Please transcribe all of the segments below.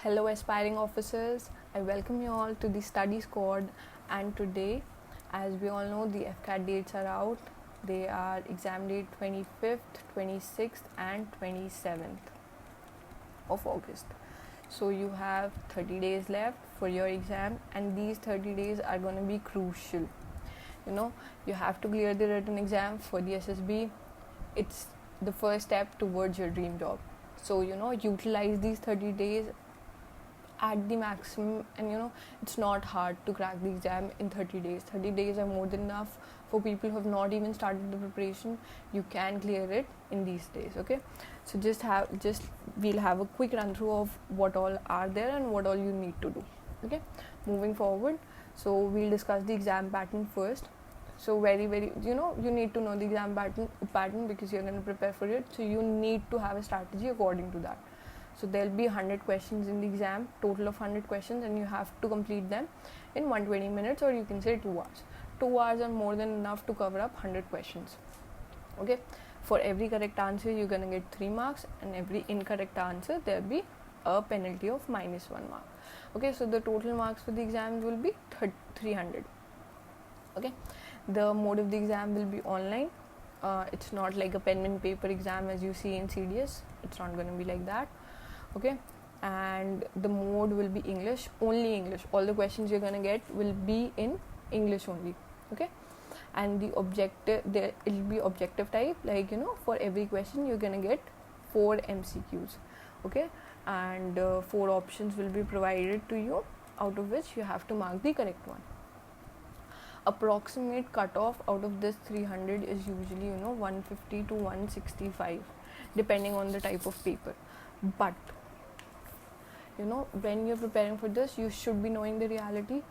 Hello, aspiring officers. I welcome you all to the study squad. And today, as we all know, the AFCAT dates are out. They are exam date 25th, 26th, and 27th of August. So you have 30 days left for your exam, and these 30 days are going to be crucial. You have to clear the written exam for the SSB. It's the first step towards your dream job. So utilize these 30 days at the maximum, and it's not hard to crack the exam in 30 days. 30 days are more than enough for people who have not even started the preparation. You can clear it in these days. Okay, so we'll have a quick run through of what all are there and what all you need to do. Okay, moving forward, so we'll discuss the exam pattern first. So very you need to know the exam pattern because you're going to prepare for it, so you need to have a strategy according to that. So there'll be 100 questions in the exam, total of 100 questions, and you have to complete them in 120 minutes, or you can say 2 hours. 2 hours are more than enough to cover up 100 questions. Okay, for every correct answer you're going to get 3 marks, and every incorrect answer there'll be a penalty of -1 mark. Okay, so the total marks for the exam will be 300. Okay, the mode of the exam will be online. It's not like a pen and paper exam as you see in CDS. It's not going to be like that. Okay, and the mode will be English, only English. All the questions you're going to get will be in English only. Okay, and the objective there, it'll be objective type, like for every question you're going to get 4 MCQs. Okay, and 4 options will be provided to you, out of which you have to mark the correct one. Approximate cutoff out of this 300 is usually 150 to 165 depending on the type of paper. But when you're preparing for this, you should be knowing the reality.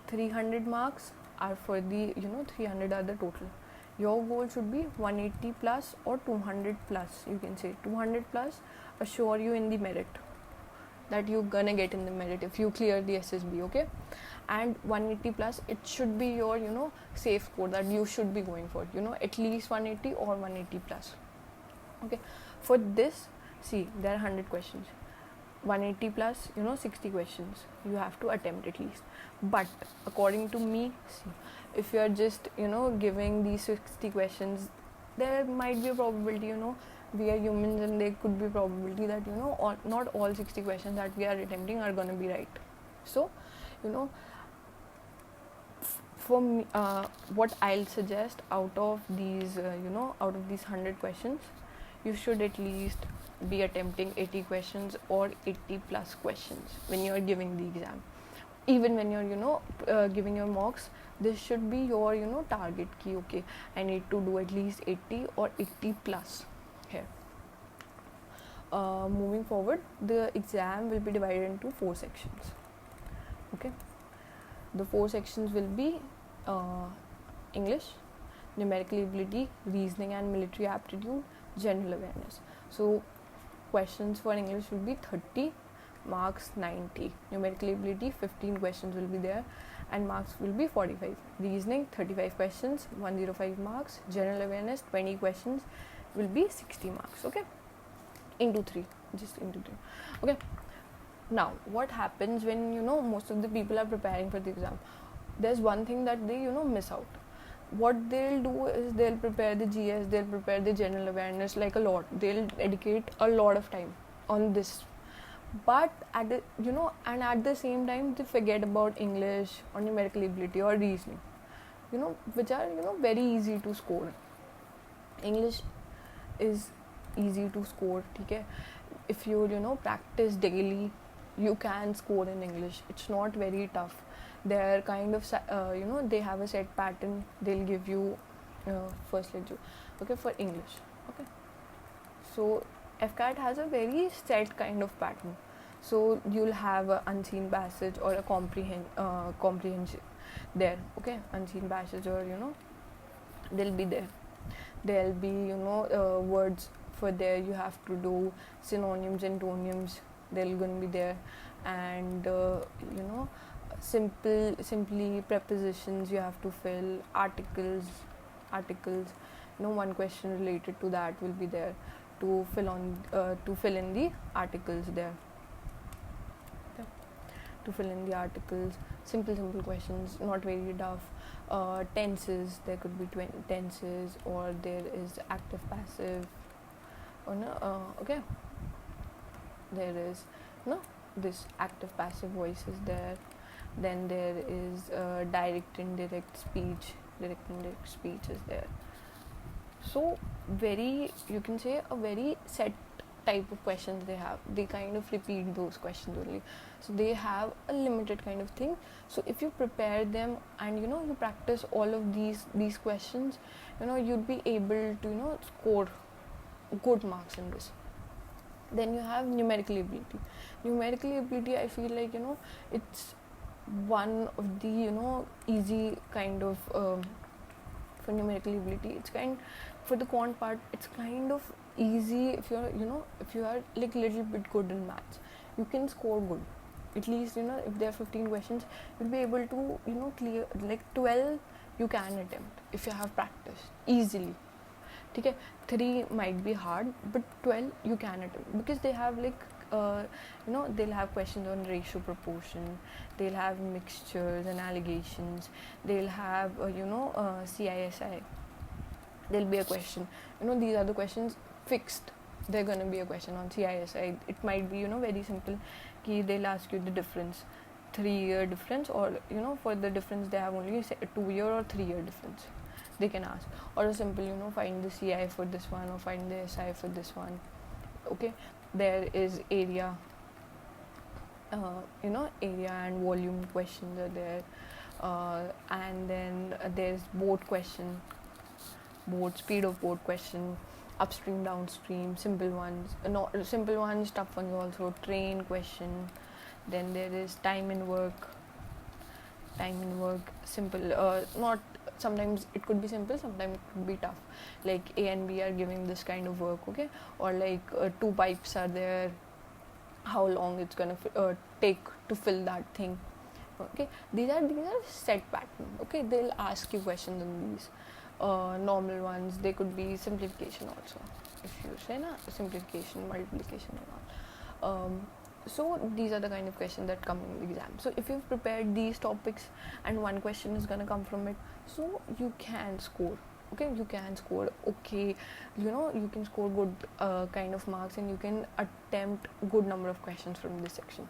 300 marks are for the 300 are the total. Your goal should be 180 plus or 200 plus. You can say 200 plus assure you in the merit that you're gonna get in the merit if you clear the SSB. Okay, and 180 plus, it should be your safe score that you should be going for, at least 180 or 180 plus. Okay, for this, see, there are 100 questions. 180 plus 60 questions you have to attempt at least. But according to me, see, if you are just giving these 60 questions, there might be a probability, we are humans, and there could be probability that not all 60 questions that we are attempting are going to be right. So for me, what I'll suggest, out of these 100 questions, you should at least be attempting 80 questions or 80 plus questions when you're giving the exam. Even when you're giving your mocks, this should be your target key. Okay, I need to do at least 80 or 80 plus here. Moving forward, the exam will be divided into 4 sections. Okay, the 4 sections will be English, numerical ability, reasoning and military aptitude, general awareness. So questions for English will be 30, marks 90. Numerical ability, 15 questions will be there, and marks will be 45. Reasoning, 35 questions, 105 marks. General awareness, 20 questions, will be 60 marks. Okay, into 3. Okay, now what happens when most of the people are preparing for the exam? There's one thing that they miss out. What they'll do is they'll prepare the GS, they'll prepare the general awareness like a lot. They'll dedicate a lot of time on this, but at the same time they forget about English or numerical ability or reasoning, which are very easy to score. English is easy to score. Okay, if you practice daily, you can score in English. It's not very tough. They're kind of they have a set pattern. They'll give you first lecture. Okay, for English. Okay, so AFCAT has a very set kind of pattern. So you'll have an unseen passage or a comprehension there. Okay, unseen passage, or they'll be there. There'll be words for there. You have to do synonyms, antonyms. They're going to be there, and simply prepositions you have to fill, articles. One question related to that will be there to fill in the articles there. to fill in the articles. Simple questions, not very tough. Tenses, there could be tenses, or there is active passive, or no, okay, there is no, this active passive voice is there. Then there is direct indirect speech. Direct indirect speech is there. So very, you can say, a very set type of questions they have. They kind of repeat those questions only, so they have a limited kind of thing. So if you prepare them and you practice all of these questions, you'd be able to score good marks in this. Then you have numerical ability. Numerical ability, I feel like it's one of the easy kind of for numerical ability. It's kind, for the quant part, it's kind of easy. If you are like little bit good in maths, you can score good. At least if there are 15 questions, you'll be able to clear like 12. You can attempt if you have practice easily. Okay, 3 might be hard, but 12 you can attempt, because they have like they'll have questions on ratio, proportion, they'll have mixtures and allegations, they'll have CISI, there'll be a question, these are the questions fixed. They're going to be a question on CISI. It might be very simple, they'll ask you the difference, 3-year difference, or for the difference they have only 2-year or 3-year difference they can ask, or a simple find the CI for this one, or find the SI for this one. Okay, there is area, area and volume questions are there, and then there's boat question, boat speed of boat question, upstream, downstream, simple ones, simple ones, tough ones also, train question. Then there is time and work, simple, not, sometimes it could be simple, sometimes it could be tough, like A and B are giving this kind of work, okay, or like 2 pipes are there, how long it's gonna take to fill that thing. Okay, these are set pattern. Okay, they'll ask you questions on these. Normal ones, they could be simplification also, if you say simplification, multiplication and all. So these are the kind of questions that come in the exam. So if you've prepared these topics and one question is gonna come from it, so you can score. Okay, you can score. Okay, you can score good kind of marks, and you can attempt good number of questions from this section.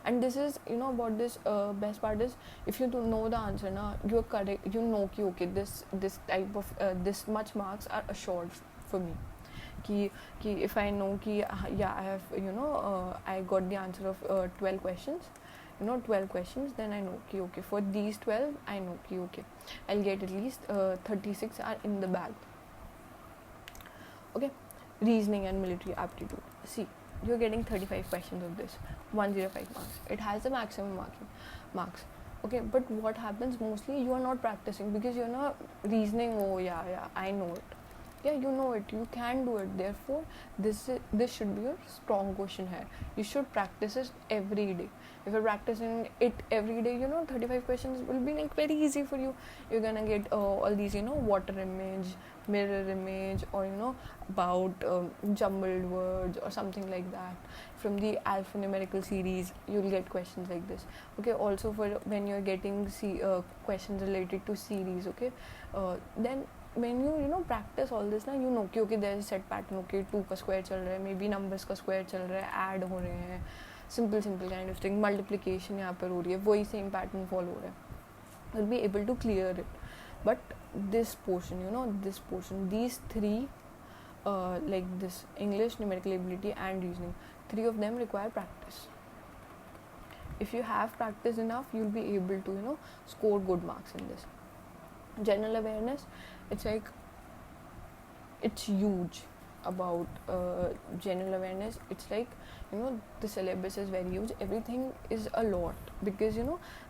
And this is about this best part is, if you don't know the answer now, you're correct, okay, this type of this much marks are assured for me. Ki if I know I have I got the answer of 12 questions, 12 questions, then I know okay, for these 12 I know okay, I'll get at least 36 are in the bag. Okay, reasoning and military aptitude. See, you're getting 35 questions of this, 105 marks. It has the maximum marks. Okay, but what happens mostly, you are not practicing, because you're not reasoning. Oh yeah, I know it. Yeah, you know it, you can do it. Therefore, this should be your strong question here. You should practice it every day. If you're practicing it every day, 35 questions will be like very easy for you. You're gonna get all these, water image, mirror image, or about jumbled words or something like that. From the alphanumerical series, you'll get questions like this. Okay, also for when you're getting questions related to series. Okay, then when you practice all this ना, okay, there is set pattern. Okay, 2 का square चल रहा है, maybe numbers का square चल रहा है, add हो रहे हैं, simple kind of thing, multiplication यहाँ पर हो रही है, वही same pattern follow हो रहा है, you'll be able to clear it. But this portion, these 3 like this, English, numerical ability and reasoning, 3 of them require practice. If you have practice enough, you'll be able to score good marks in this. General awareness, it's like, it's huge about general awareness. It's like the syllabus is very huge, everything is a lot, because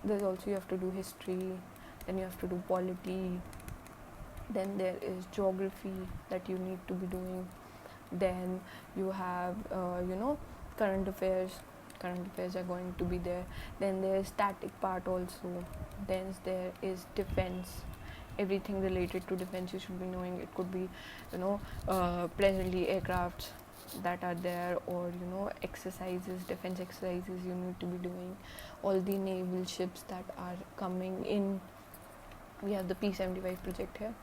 there's also, you have to do history, then you have to do polity, then there is geography that you need to be doing, then you have current affairs are going to be there, then there's static part also, then there is defense, everything related to defense you should be knowing. It could be presently aircrafts, that are there, or exercises, defense exercises you need to be doing, all the naval ships that are coming in. We have the P-75 project here.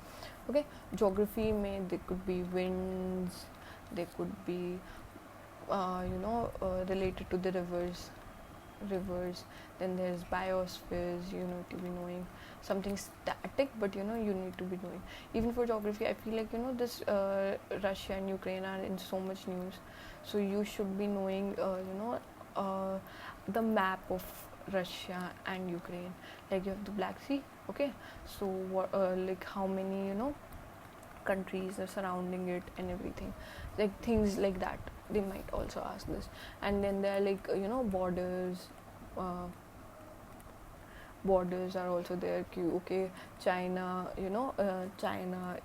Okay, geography may there could be winds, there could be related to the rivers. Then there's biospheres, you need to be knowing something static, but you need to be knowing. Even for geography, I feel like this Russia and Ukraine are in so much news, so you should be knowing the map of Russia and Ukraine. Like you have the Black Sea. Okay, so what like how many countries are surrounding it and everything, like things like that. They might also ask this. And then there are like borders are also there. Okay, China, China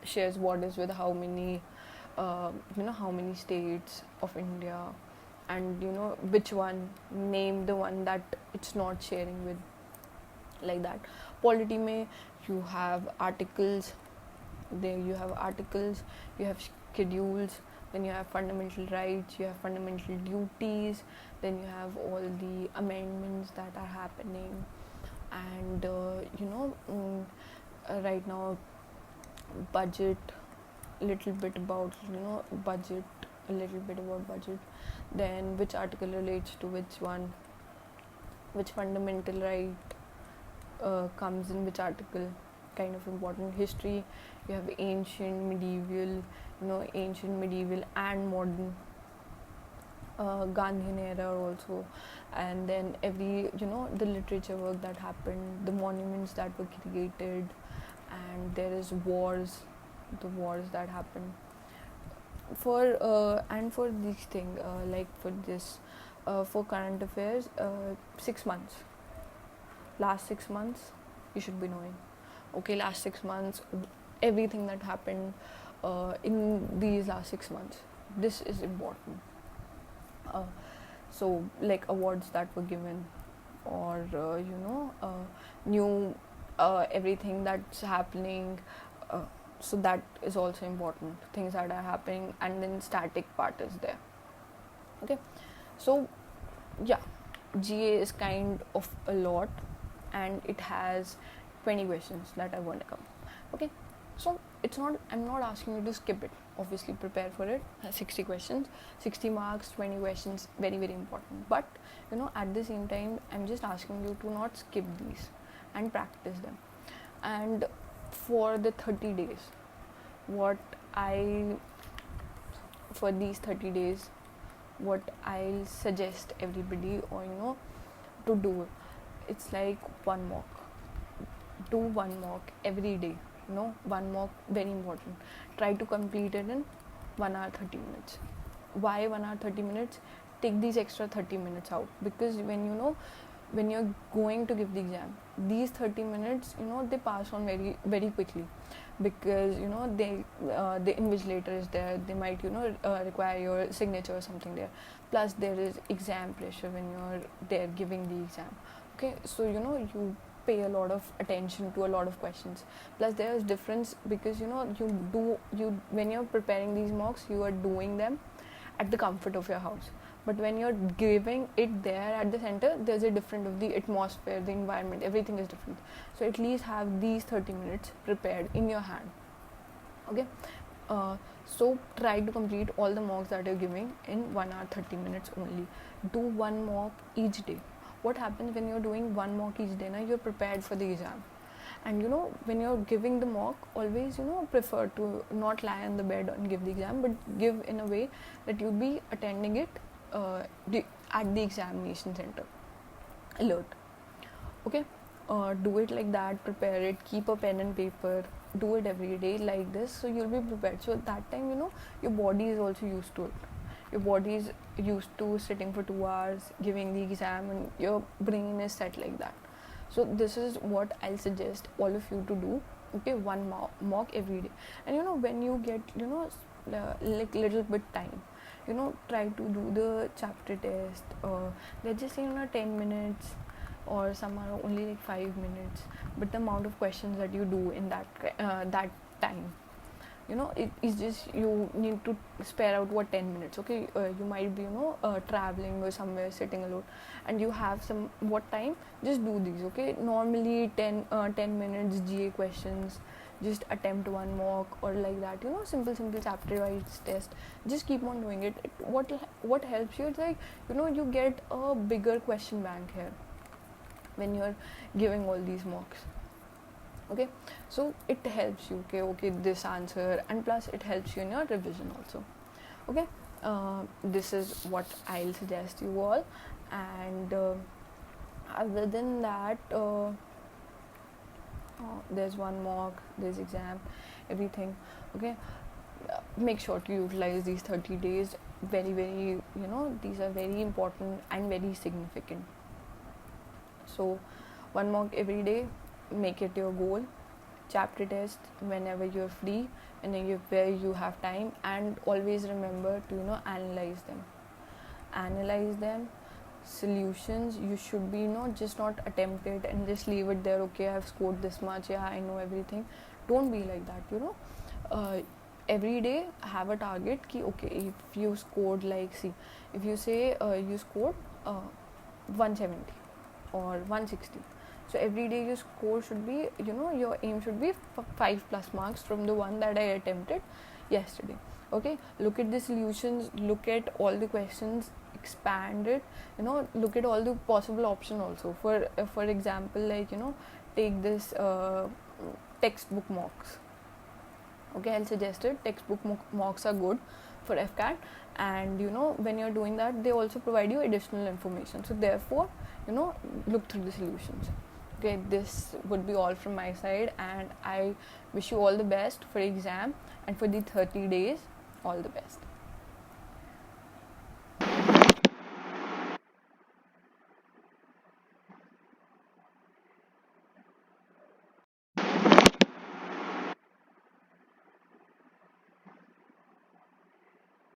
shares borders with how many how many states of India, and which one, name the one that it's not sharing with, like that. Polity mein you have articles, there you have articles, you have schedules, then you have fundamental rights, you have fundamental duties, then you have all the amendments that are happening. And right now, budget, little bit about budget, a little bit about budget, then which article relates to which one, which fundamental right comes in which article, kind of important. History, you have ancient, medieval, ancient, medieval and modern, Gandhian era also. And then every the literature work that happened, the monuments that were created, and there is wars, the wars that happened. And for this thing, like for this, for current affairs, 6 months, last 6 months you should be knowing. Okay, last 6 months, everything that happened in these last 6 months, this is important. So like awards that were given, or new everything that's happening, so that is also important, things that are happening. And then static part is there. Okay, so yeah, GA is kind of a lot, and it has 20 questions that are going to come. Okay, so I'm not asking you to skip it. Obviously prepare for it. 60 questions, 60 marks, 20 questions, very very important. But at the same time, I'm just asking you to not skip these and practice them. And for the 30 days, for these 30 days, what I'll suggest everybody, or to do, it's like one mock. Do one mock every day. One mock, very important. Try to complete it in 1 hour 30 minutes. Why 1 hour 30 minutes? Take these extra 30 minutes out, because when you're going to give the exam, these 30 minutes they pass on very very quickly, because the invigilator is there. They might require your signature or something there. Plus there is exam pressure when you're there giving the exam. Okay, so you pay a lot of attention to a lot of questions. Plus there is difference, because when you're preparing these mocks, you are doing them at the comfort of your house. But when you're giving it there at the center, there's a different of the atmosphere, the environment, everything is different. So at least have these 30 minutes prepared in your hand. Okay, so try to complete all the mocks that you're giving in 1 hour 30 minutes only. Do one mock each day. What happens when you're doing one mock each day? Now you're prepared for the exam. And when you're giving the mock, always prefer to not lie on the bed and give the exam, but give in a way that you'll be attending it at the examination center, alert. Okay, do it like that, prepare it, keep a pen and paper, do it every day like this, so you'll be prepared. So at that time your body is also used to it. Your body is used to sitting for 2 hours giving the exam, and your brain is set like that. So this is what I'll suggest all of you to do. Okay, one mock every day. And when you get like little bit time, try to do the chapter test. Let's just say 10 minutes, or some are only like 5 minutes, but the amount of questions that you do in that time, it is just you need to spare out 10 minutes. Okay, you might be traveling or somewhere sitting alone, and you have some what time, just do these. Okay, normally 10 minutes GA questions, just attempt one mock or like that, simple chapter wise test. Just keep on doing it. What helps you is like, you get a bigger question bank here when you're giving all these mocks. Okay, so it helps you, okay, this answer, and plus it helps you in your revision also. Okay, this is what I'll suggest you all. And other than that, there's one mock, there's exam, everything. Okay, make sure to utilize these 30 days very, these are very important and very significant. So one mock every day, make it your goal. Chapter test whenever you're free and where you have time, and always remember to analyze them. Solutions, you should be just not attempt it and just leave it there. Okay, I've scored this much, yeah, I know everything. Don't be like that. Every day have a target ki, okay, if you scored, like, see, if you say you scored 170 or 160, so every day your score should be, your aim should be 5 plus marks from the one that I attempted yesterday. Okay, look at the solutions, look at all the questions, expand it, look at all the possible option also. For example, like, take this textbook mocks. Okay, I'll suggest it. Textbook mocks are good for AFCAT, and when you're doing that, they also provide you additional information. So therefore, look through the solutions. Okay, this would be all from my side, and I wish you all the best for exam and for the 30 days. All the best.